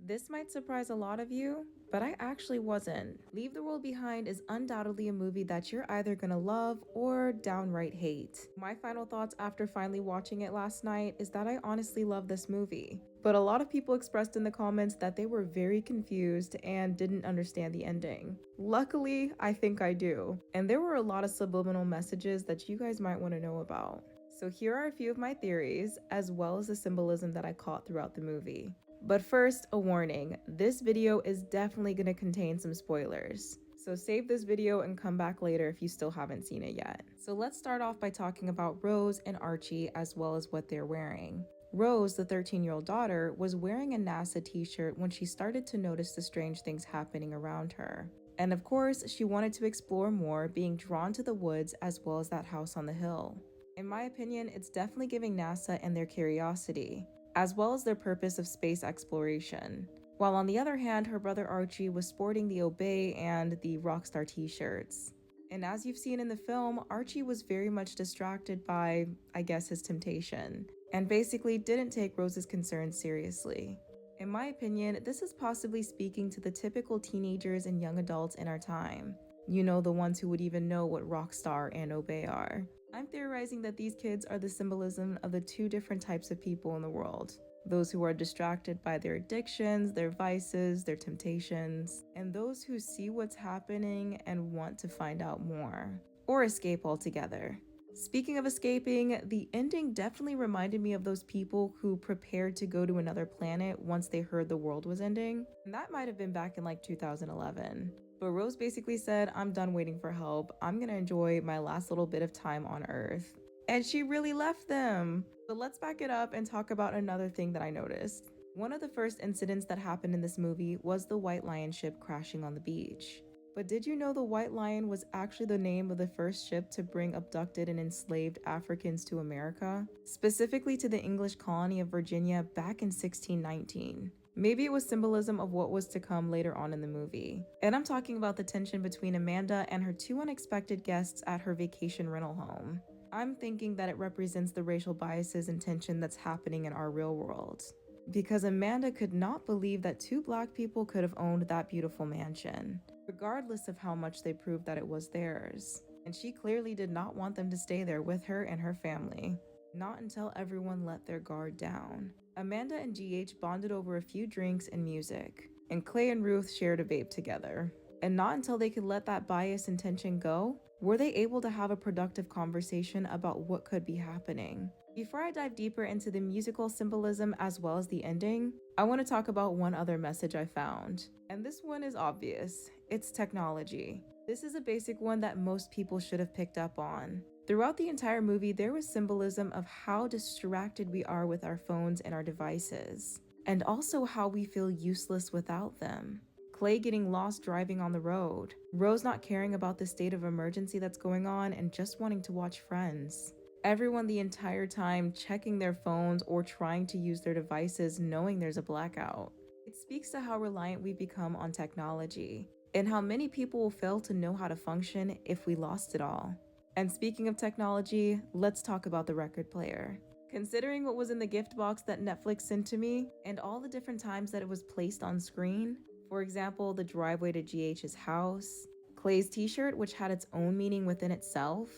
This might surprise a lot of you, but I actually wasn't. Leave the World Behind is undoubtedly a movie that you're either gonna love or downright hate. My final thoughts after finally watching it last night is that I honestly love this movie. But a lot of people expressed in the comments that they were very confused and didn't understand the ending. Luckily, I think I do. And there were a lot of subliminal messages that you guys might want to know about. So here are a few of my theories, as well as the symbolism that I caught throughout the movie. But first, a warning, this video is definitely going to contain some spoilers. So save this video and come back later if you still haven't seen it yet. So let's start off by talking about Rose and Archie as well as what they're wearing. Rose, the 13-year-old daughter, was wearing a NASA t-shirt when she started to notice the strange things happening around her. And of course, she wanted to explore more, being drawn to the woods as well as that house on the hill. In my opinion, it's definitely giving NASA and their curiosity, as well as their purpose of space exploration. While on the other hand, her brother Archie was sporting the Obey and the Rockstar t-shirts. And as you've seen in the film, Archie was very much distracted by, I guess, his temptation, and basically didn't take Rose's concerns seriously. In my opinion, this is possibly speaking to the typical teenagers and young adults in our time. You know, the ones who would even know what Rockstar and Obey are. I'm theorizing that these kids are the symbolism of the two different types of people in the world. Those who are distracted by their addictions, their vices, their temptations, and those who see what's happening and want to find out more, or escape altogether. Speaking of escaping, the ending definitely reminded me of those people who prepared to go to another planet once they heard the world was ending, and that might have been back in like 2011. But Rose basically said, I'm done waiting for help, I'm gonna enjoy my last little bit of time on Earth. And she really left them! So let's back it up and talk about another thing that I noticed. One of the first incidents that happened in this movie was the White Lion ship crashing on the beach. But did you know the White Lion was actually the name of the first ship to bring abducted and enslaved Africans to America? Specifically to the English colony of Virginia back in 1619. Maybe it was symbolism of what was to come later on in the movie. And I'm talking about the tension between Amanda and her two unexpected guests at her vacation rental home. I'm thinking that it represents the racial biases and tension that's happening in our real world. Because Amanda could not believe that two black people could have owned that beautiful mansion, regardless of how much they proved that it was theirs. And she clearly did not want them to stay there with her and her family. Not until everyone let their guard down. Amanda and GH bonded over a few drinks and music, and Clay and Ruth shared a vape together. And not until they could let that bias and tension go, were they able to have a productive conversation about what could be happening. Before I dive deeper into the musical symbolism as well as the ending, I want to talk about one other message I found. And this one is obvious. It's technology. This is a basic one that most people should have picked up on. Throughout the entire movie, there was symbolism of how distracted we are with our phones and our devices, and also how we feel useless without them. Clay getting lost driving on the road, Rose not caring about the state of emergency that's going on and just wanting to watch Friends. Everyone the entire time checking their phones or trying to use their devices knowing there's a blackout. It speaks to how reliant we've become on technology, and how many people will fail to know how to function if we lost it all. And speaking of technology, let's talk about the record player. Considering what was in the gift box that Netflix sent to me, and all the different times that it was placed on screen, for example, the driveway to GH's house, Clay's t-shirt which had its own meaning within itself,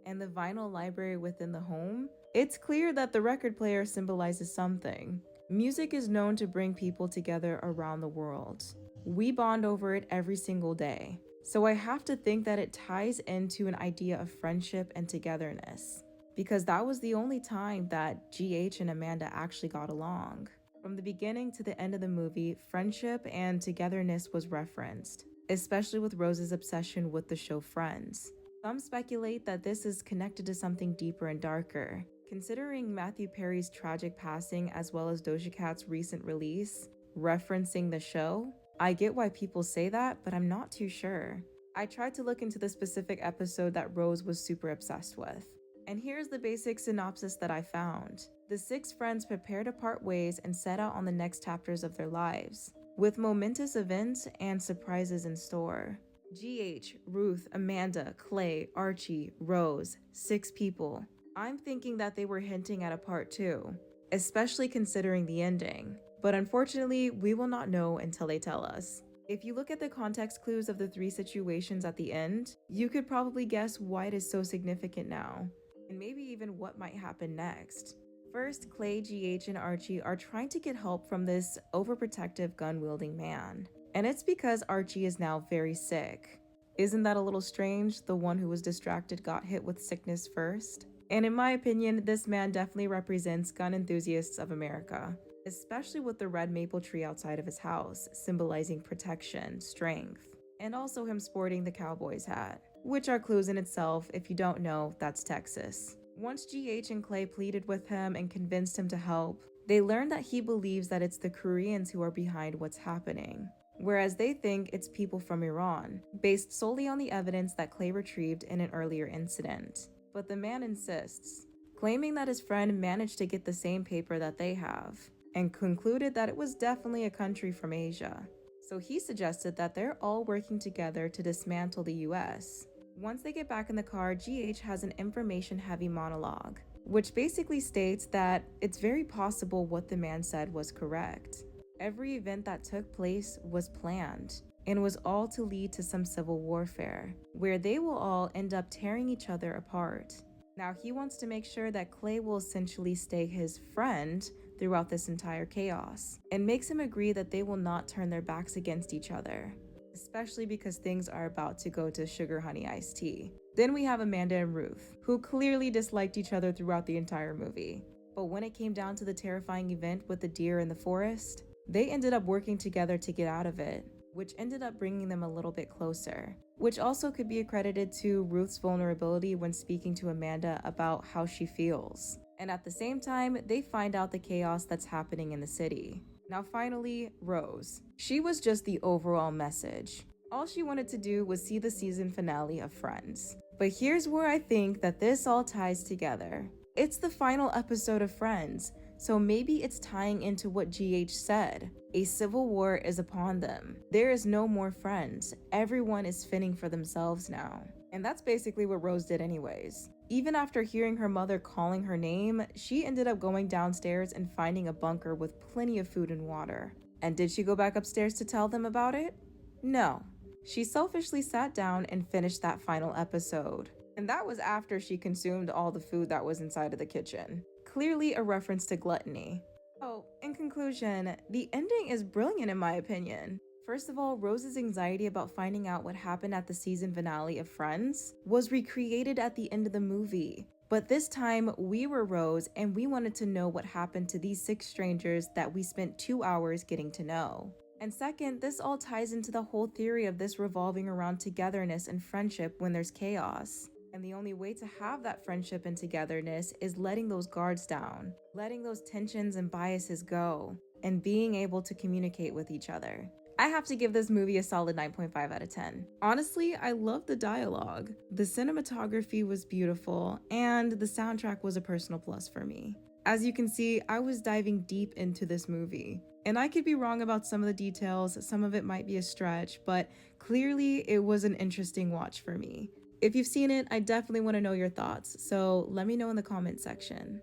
and the vinyl library within the home, it's clear that the record player symbolizes something. Music is known to bring people together around the world. We bond over it every single day. So I have to think that it ties into an idea of friendship and togetherness, because that was the only time that GH and Amanda actually got along. From the beginning to the end of the movie, friendship and togetherness was referenced, especially with Rose's obsession with the show Friends. Some speculate that this is connected to something deeper and darker. Considering Matthew Perry's tragic passing as well as Doja Cat's recent release, referencing the show, I get why people say that, but I'm not too sure. I tried to look into the specific episode that Rose was super obsessed with. And here's the basic synopsis that I found. The six friends prepare to part ways and set out on the next chapters of their lives, with momentous events and surprises in store. GH, Ruth, Amanda, Clay, Archie, Rose, 6 people. I'm thinking that they were hinting at a part 2, especially considering the ending. but unfortunately, we will not know until they tell us. If you look at the context clues of the three situations at the end, you could probably guess why it is so significant now, and maybe even what might happen next. First, Clay, GH, and Archie are trying to get help from this overprotective gun-wielding man, and it's because Archie is now very sick. Isn't that a little strange? The one who was distracted got hit with sickness first? And in my opinion, this man definitely represents gun enthusiasts of America, especially with the red maple tree outside of his house, symbolizing protection, strength, and also him sporting the cowboy's hat, which are clues in itself. If you don't know, that's Texas. Once GH and Clay pleaded with him and convinced him to help, they learned that he believes that it's the Koreans who are behind what's happening, whereas they think it's people from Iran, based solely on the evidence that Clay retrieved in an earlier incident. But the man insists, claiming that his friend managed to get the same paper that they have, and concluded that it was definitely a country from Asia. So he suggested that they're all working together to dismantle the US. Once they get back in the car, GH has an information-heavy monologue, which basically states that it's very possible what the man said was correct. Every event that took place was planned, and was all to lead to some civil warfare, where they will all end up tearing each other apart. Now he wants to make sure that Clay will essentially stay his friend throughout this entire chaos, and makes him agree that they will not turn their backs against each other, especially because things are about to go to sugar honey iced tea. Then we have Amanda and Ruth, who clearly disliked each other throughout the entire movie. But when it came down to the terrifying event with the deer in the forest, they ended up working together to get out of it, which ended up bringing them a little bit closer, which also could be accredited to Ruth's vulnerability when speaking to Amanda about how she feels. And at the same time, they find out the chaos that's happening in the city. Now finally, Rose. She was just the overall message. All she wanted to do was see the season finale of Friends. But here's where I think that this all ties together. It's the final episode of Friends, so maybe it's tying into what GH said. A civil war is upon them. There is no more friends. Everyone is fending for themselves now. And that's basically what Rose did anyways. Even after hearing her mother calling her name, she ended up going downstairs and finding a bunker with plenty of food and water. And did she go back upstairs to tell them about it? No. She selfishly sat down and finished that final episode. And that was after she consumed all the food that was inside of the kitchen. Clearly a reference to gluttony. Oh, in conclusion, the ending is brilliant in my opinion. First of all, Rose's anxiety about finding out what happened at the season finale of Friends was recreated at the end of the movie. But this time, we were Rose and we wanted to know what happened to these 6 strangers that we spent 2 hours getting to know. And second, this all ties into the whole theory of this revolving around togetherness and friendship when there's chaos. And the only way to have that friendship and togetherness is letting those guards down, letting those tensions and biases go, and being able to communicate with each other. I have to give this movie a solid 9.5 out of 10. Honestly, I love the dialogue. The cinematography was beautiful, and the soundtrack was a personal plus for me. As you can see, I was diving deep into this movie. And I could be wrong about some of the details, some of it might be a stretch, but clearly it was an interesting watch for me. If you've seen it, I definitely want to know your thoughts, so let me know in the comment section.